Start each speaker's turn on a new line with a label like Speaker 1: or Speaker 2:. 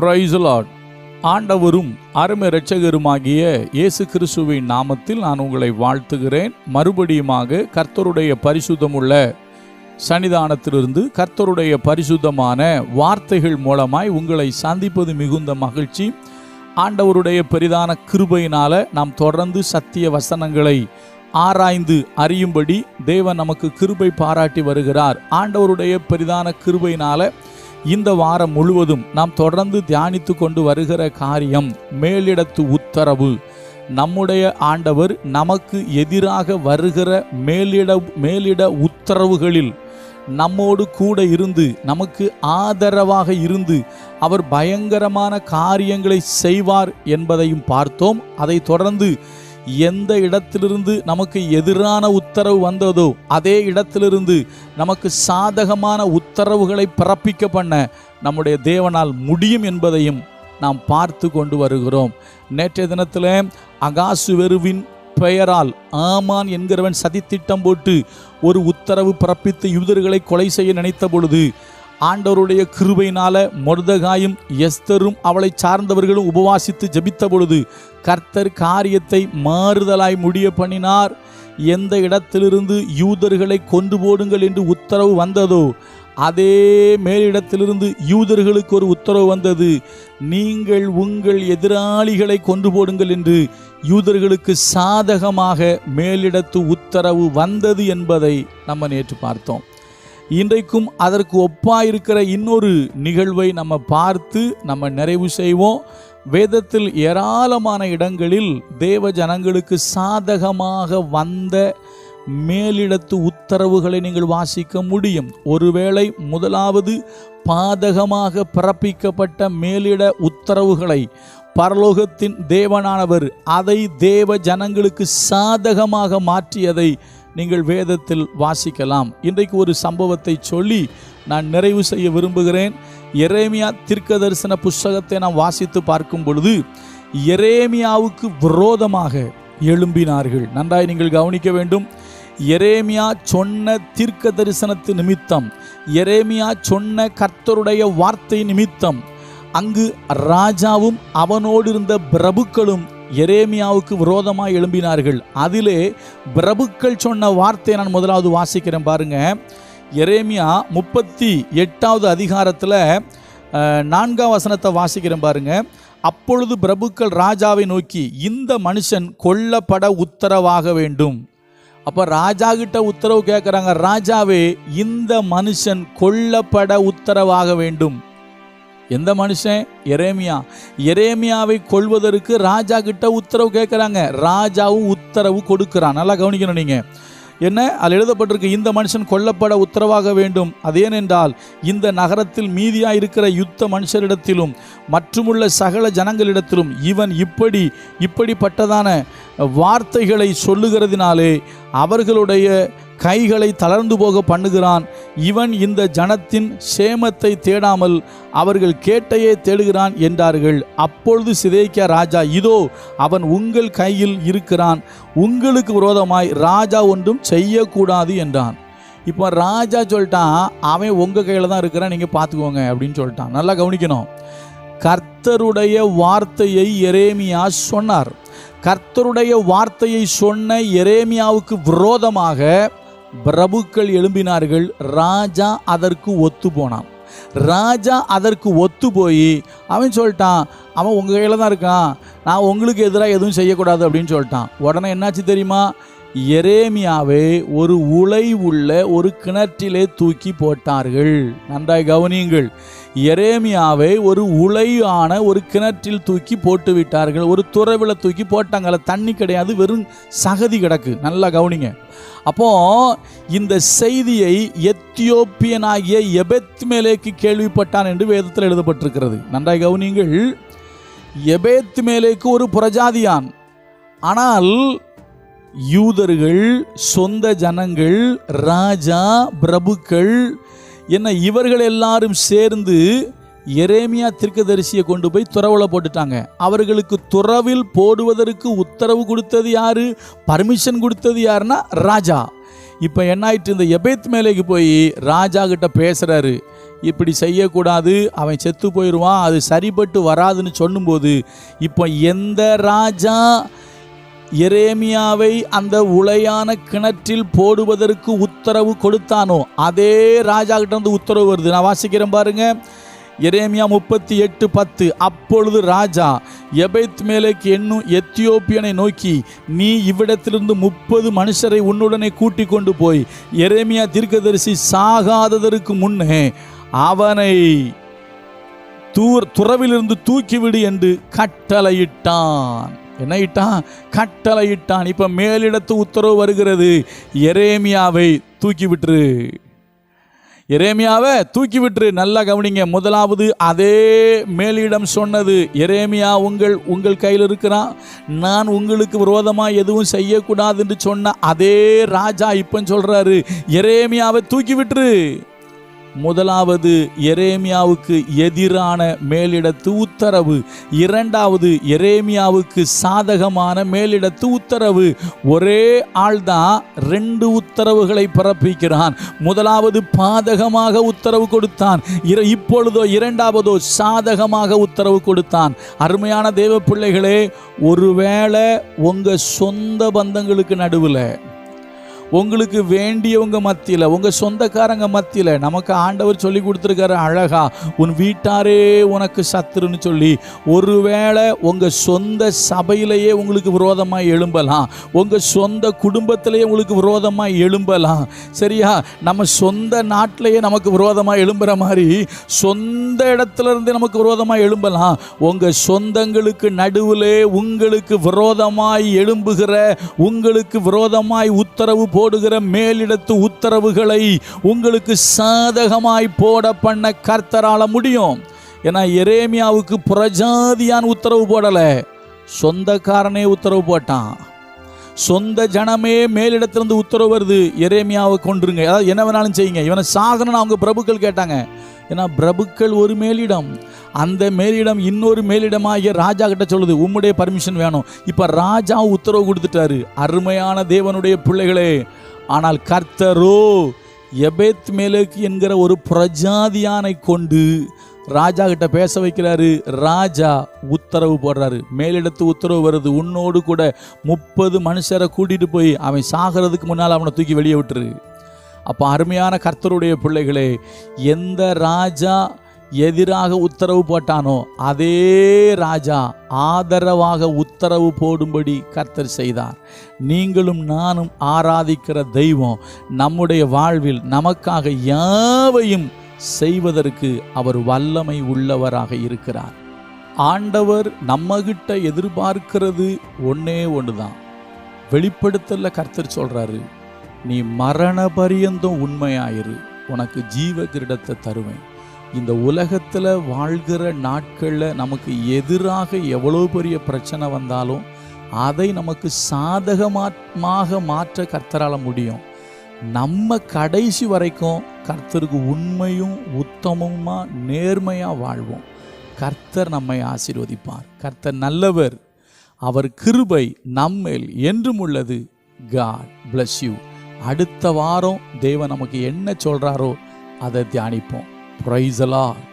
Speaker 1: Praise the Lord. ஆண்டவரும் அருமை இரட்சகருமாகிய இயேசு கிறிஸ்துவின் நாமத்தில் நான் உங்களை வாழ்த்துகிறேன். மறுபடியுமாக கர்த்தருடைய பரிசுத்தமுள்ள சன்னிதானத்திலிருந்து கர்த்தருடைய பரிசுத்தமான வார்த்தைகள் மூலமாய் உங்களை சந்திப்பது மிகுந்த மகிழ்ச்சி. ஆண்டவருடைய பெரிதான கிருபையினால நாம் தொடர்ந்து சத்திய வசனங்களை ஆராய்ந்து அறியும்படி தேவன் நமக்கு கிருபை பாராட்டி வருகிறார். ஆண்டவருடைய பெரிதான கிருபையினால இந்த வாரம் முழுவதும் நாம் தொடர்ந்து தியானித்து கொண்டு வருகிற காரியம் மேலிடத்து உத்தரவு. நம்முடைய ஆண்டவர் நமக்கு எதிராக வருகிற மேலிட உத்தரவுகளில் நம்மோடு கூட இருந்து நமக்கு ஆதரவாக இருந்து அவர் பயங்கரமான காரியங்களை செய்வார் என்பதையும் பார்த்தோம். அதை தொடர்ந்து எந்த இடத்திலிருந்து நமக்கு எதிரான உத்தரவு வந்ததோ அதே இடத்திலிருந்து நமக்கு சாதகமான உத்தரவுகளை பிறப்பிக்க பண்ண நம்முடைய தேவனால் முடியும் என்பதையும் நாம் பார்த்து கொண்டு வருகிறோம். நேற்றைய தினத்தில் அகாசுவெருவின் பெயரால் ஆமான் என்கிறவன் சதித்திட்டம் போட்டு ஒரு உத்தரவு பிறப்பித்து யூதர்களை கொலை செய்ய நினைத்த பொழுது ஆண்டவருடைய கிருபையினால மொர்தெகாயும் எஸ்தரும் அவளை சார்ந்தவர்களும் உபவாசித்து ஜெபித்த பொழுது கர்த்தர் காரியத்தை மாறுதலாய் முடிய பண்ணினார். எந்த இடத்திலிருந்து யூதர்களை கொண்டு போடுங்கள் என்று உத்தரவு வந்ததோ அதே மேலிடத்திலிருந்து யூதர்களுக்கு ஒரு உத்தரவு வந்தது. நீங்கள் உங்கள் எதிராளிகளை கொண்டு போடுங்கள் என்று யூதர்களுக்கு சாதகமாக மேலிடத்து உத்தரவு வந்தது என்பதை நம்ம நேற்று பார்த்தோம். இன்றைக்கும் அதற்கு ஒப்பாயிருக்கிற இன்னொரு நிகழ்வை நம்ம பார்த்து நம்ம நிறைவு செய்வோம். வேதத்தில் ஏராளமான இடங்களில் தேவ ஜனங்களுக்கு சாதகமாக வந்த மேலிடத்து உத்தரவுகளை நீங்கள் வாசிக்க முடியும். ஒருவேளை முதலாவது பாதகமாக பிறப்பிக்கப்பட்ட மேலிட உத்தரவுகளை பரலோகத்தின் தேவனானவர் அதை தேவ ஜனங்களுக்கு சாதகமாக மாற்றியதை நீங்கள் வேதத்தில் வாசிக்கலாம். இன்றைக்கு ஒரு சம்பவத்தை சொல்லி நான் நிறைவு செய்ய விரும்புகிறேன். எரேமியா தீர்க்கதரிசன புஸ்தகத்தை நாம் வாசித்து பார்க்கும் பொழுது எரேமியாவுக்கு விரோதமாக எழும்பினார்கள். நன்றாய் நீங்கள் கவனிக்க வேண்டும். எரேமியா சொன்ன தீர்க்க தரிசனத்து நிமித்தம், எரேமியா சொன்ன கர்த்தருடைய வார்த்தை நிமித்தம் அங்கு ராஜாவும் அவனோடு இருந்த பிரபுக்களும் எரேமியாவுக்கு விரோதமாக எழும்பினார்கள். அதிலே பிரபுக்கள் சொன்ன வார்த்தையை நான் முதலாவது வாசிக்கிறேன் பாருங்க. எரேமியா 38வது அதிகாரத்தில் 4ஆம் வசனத்தை வாசிக்கிறேன் பாருங்க. அப்பொழுது பிரபுக்கள் ராஜாவை நோக்கி, இந்த மனுஷன் கொல்லப்பட உத்தரவாக வேண்டும். அப்போ ராஜா கிட்ட உத்தரவு கேட்குறாங்க, ராஜாவே இந்த மனுஷன் கொல்லப்பட உத்தரவாக வேண்டும். எந்த மனுஷன்? எரேமியாவை கொல்வதற்கு ராஜா கிட்ட உத்தரவு கேட்குறாங்க. ராஜாவும் உத்தரவு கொடுக்கிறான். நல்லா கவனிக்கணும் நீங்க. என்ன அதில் எழுதப்பட்டிருக்கு? இந்த மனுஷன் கொல்லப்பட உத்தரவாக வேண்டும். அது ஏனென்றால் இந்த நகரத்தில் மீதியாக இருக்கிற யுத்த மனுஷரிடத்திலும் மற்றுமுள்ள சகல ஜனங்களிடத்திலும் இவன் இப்படிப்பட்டதான வார்த்தைகளை சொல்லுகிறதினாலே அவர்களுடைய கைகளை தளர்ந்து போக பண்ணுகிறான். இவன் இந்த ஜனத்தின் சேமத்தை தேடாமல் அவர்கள் கேட்டையே தேடுகிறான் என்றார்கள். அப்பொழுது சிதேக்கியா ராஜா, இதோ அவன் உங்கள் கையில் இருக்கிறான், உங்களுக்கு விரோதமாய் ராஜா ஒன்றும் செய்யக்கூடாது என்றான். இப்போ ராஜா சொல்லிட்டான், அவன் உங்கள் கையில் தான் இருக்கிறான், நீங்கள் பார்த்துக்கோங்க அப்படின்னு சொல்லிட்டான். நல்லா கவனிக்கணும். கர்த்தருடைய வார்த்தையை எரேமியா சொன்னார். கர்த்தருடைய வார்த்தையை சொன்ன எரேமியாவுக்கு விரோதமாக பிரபுக்கள் எழும்பினார்கள். ராஜா அதற்கு ஒத்து போனான். ராஜா அதற்கு ஒத்து போய் அவன் சொல்லிட்டான், அவன் உங்கள் கையில் தான் இருக்கான், நான் உங்களுக்கு எதிராக எதுவும் செய்யக்கூடாது அப்படின்னு சொல்லிட்டான். உடனே என்னாச்சு தெரியுமா? எரேமியாவை ஒரு உலை உள்ள ஒரு கிணற்றிலே தூக்கி போட்டார்கள். நன்றாய் கவனியுங்கள். எரேமியாவை ஒரு உலையான ஒரு கிணற்றில் தூக்கி போட்டு விட்டார்கள். ஒரு துறவில தூக்கி போட்டாங்க. அதில் தண்ணி கிடையாது, வெறும் சகதி கிடக்கு. நல்லா கவனிங்க. அப்போ இந்த செய்தியை எத்தியோப்பியனாகிய எபெத்மேலேக்கு கேள்விப்பட்டான் என்று வேதத்தில் எழுதப்பட்டிருக்கிறது. நன்றாய் கவனியுங்கள். எபெத்மேலேக்கு ஒரு புறஜாதியான். ஆனால் யூதர்கள், சொந்த ஜனங்கள், ராஜா, பிரபுக்கள் என்ன இவர்கள் எல்லாரும் சேர்ந்து எரேமியா தீர்க்கதரிசியை கொண்டு போய் துறவுல போட்டுட்டாங்க. அவர்களுக்கு துறவில் போடுவதற்கு உத்தரவு கொடுத்தது யாரு? பர்மிஷன் கொடுத்தது யாருன்னா ராஜா. இப்போ என்ன ஆயிட்டு? இந்த எபெத்மேலேக்கு போய் ராஜா கிட்ட பேசுறாரு. இப்படி செய்யக்கூடாது, அவன் செத்து போயிடுவான், அது சரிப்பட்டு வராதுன்னு சொல்லும்போது, இப்போ எந்த ராஜா எரேமியாவை அந்த உளையான கிணற்றில் போடுவதற்கு உத்தரவு கொடுத்தானோ அதே ராஜா கிட்ட இருந்து உத்தரவு வருது. நான் வாசிக்கிறேன் பாருங்க, எரேமியா 38:10. அப்பொழுது ராஜா எபெத்மேலேக்கு என்னும் எத்தியோப்பியனை நோக்கி, நீ இவ்விடத்திலிருந்து 30 மனுஷரை உன்னுடனே கூட்டி கொண்டு போய் எரேமியா தீர்க்கதரிசி சாகாததற்கு முன்னே அவனை துறவிலிருந்து தூக்கிவிடு என்று கட்டளையிட்டான். என்ன இட்டான்? கட்டளையிட்டான். இப்ப மேலிடத்து உத்தரவு வருகிறது, எரேமியாவை தூக்கி விட்டுரு, எரேமியாவை தூக்கி விட்டுரு. நல்லா கவனிங்க. முதலாவது அதே மேலிடம் சொன்னது, எரேமியா உங்கள் கையில் இருக்கிறான், நான் உங்களுக்கு விரோதமாக எதுவும் செய்யக்கூடாது என்று சொன்ன அதே ராஜா இப்போ சொல்றாரு, எரேமியாவை தூக்கி விட்டுரு. முதலாவது எரேமியாவுக்கு எதிரான மேலிடத்து உத்தரவு, இரண்டாவது எரேமியாவுக்கு சாதகமான மேலிடத்து உத்தரவு. ஒரே ஆள்தான் 2 உத்தரவுகளை பிறப்பிக்கிறான். முதலாவது பாதகமாக உத்தரவு கொடுத்தான், இப்பொழுதோ இரண்டாவதோ சாதகமாக உத்தரவு கொடுத்தான். அருமையான தேவ பிள்ளைகளே, ஒருவேளை உங்க சொந்த பந்தங்களுக்கு நடுவில், உங்களுக்கு வேண்டியவங்க மத்தியில், உங்கள் சொந்தக்காரங்க மத்தியில் நமக்கு ஆண்டவர் சொல்லி கொடுத்துருக்காரு அழகா, உன் வீட்டாரே உனக்கு சத்துருன்னு சொல்லி. ஒருவேளை உங்கள் சொந்த சபையிலேயே உங்களுக்கு விரோதமாக எழும்பலாம், உங்கள் சொந்த குடும்பத்திலேயே உங்களுக்கு விரோதமாக எழும்பலாம். சரியா? நம்ம சொந்த நாட்டிலேயே நமக்கு விரோதமாக எழும்புற மாதிரி சொந்த இடத்துல இருந்து நமக்கு விரோதமாக எழும்பலாம். உங்கள் சொந்தங்களுக்கு நடுவிலே உங்களுக்கு விரோதமாய் எழும்புகிற, உங்களுக்கு விரோதமாய் உத்தரவு போடுகிற மேலிடத்து உத்தரவுகளை உங்களுக்கு சாதகமாய் போட பண்ண கர்த்தரால முடியும். ஏன்னா எரேமியாவுக்கு புறஜாதியான் உத்தரவு போடல, சொந்தக்காரனே உத்தரவு போட்டான். சொந்த ஜனமே மேலிடத்திலிருந்து உத்தரவு வருது, எரேமியாவை கொன்றுங்க, அதாவது என்ன வேணாலும் செய்யுங்க, இவனை சாகணும்னு அவங்க பிரபுக்கள் கேட்டாங்க. ஏன்னா பிரபுக்கள் ஒரு மேலிடம், அந்த மேலிடம் இன்னொரு மேலிடமாகிய ராஜா கிட்ட சொல்லுது, உம்முடைய பர்மிஷன் வேணும். இப்போ ராஜா உத்தரவு கொடுத்துட்டாரு. அருமையான தேவனுடைய பிள்ளைகளே, ஆனால் கர்த்தரோ எபெத்மேலேக்கு என்கிற ஒரு பிரஜாதியானை கொண்டு ராஜா கிட்ட பேச வைக்கிறாரு. ராஜா உத்தரவு போடுறாரு, மேலிடத்து உத்தரவு வருது, உன்னோடு கூட 30 மனுஷரை கூட்டிட்டு போய் அவன் சாகிறதுக்கு முன்னால் அவனை தூக்கி வெளியே விட்டுரு. அப்போ அருமையான கர்த்தருடைய பிள்ளைகளே, எந்த ராஜா எதிராக உத்தரவு போட்டானோ அதே ராஜா ஆதரவாக உத்தரவு போடும்படி கர்த்தர் செய்தார். நீங்களும் நானும் ஆராதிக்கிற தெய்வம் நம்முடைய வாழ்வில் நமக்காக யாவையும் செய்வதற்கு அவர் வல்லமை உள்ளவராக இருக்கிறார். ஆண்டவர் நம்மகிட்ட எதிர்பார்க்கிறது ஒன்னே ஒன்றுதான். வெளிப்படுத்தல கர்த்தர் சொல்றாரு, நீ மரண பரியந்தம் உண்மையாயிரு, உனக்கு ஜீவ கிரீடத்தை தருவேன். இந்த உலகத்தில் வாழ்கிற நாட்களில் நமக்கு எதிராக எவ்வளோ பெரிய பிரச்சனை வந்தாலும் அதை நமக்கு சாதகமாக மாற்ற கர்த்தரால முடியும். நம்ம கடைசி வரைக்கும் கர்த்தருக்கு உண்மையும் உத்தமமாக நேர்மையாக வாழ்வோம். கர்த்தர் நம்மை ஆசீர்வதிப்பார். கர்த்தர் நல்லவர், அவர் கிருபை நம்மேல் என்றும் உள்ளது. God bless you. அடுத்த வாரம் தேவன் நமக்கு என்ன சொல்றாரோ அதை தியானிப்போம். Praise the Lord.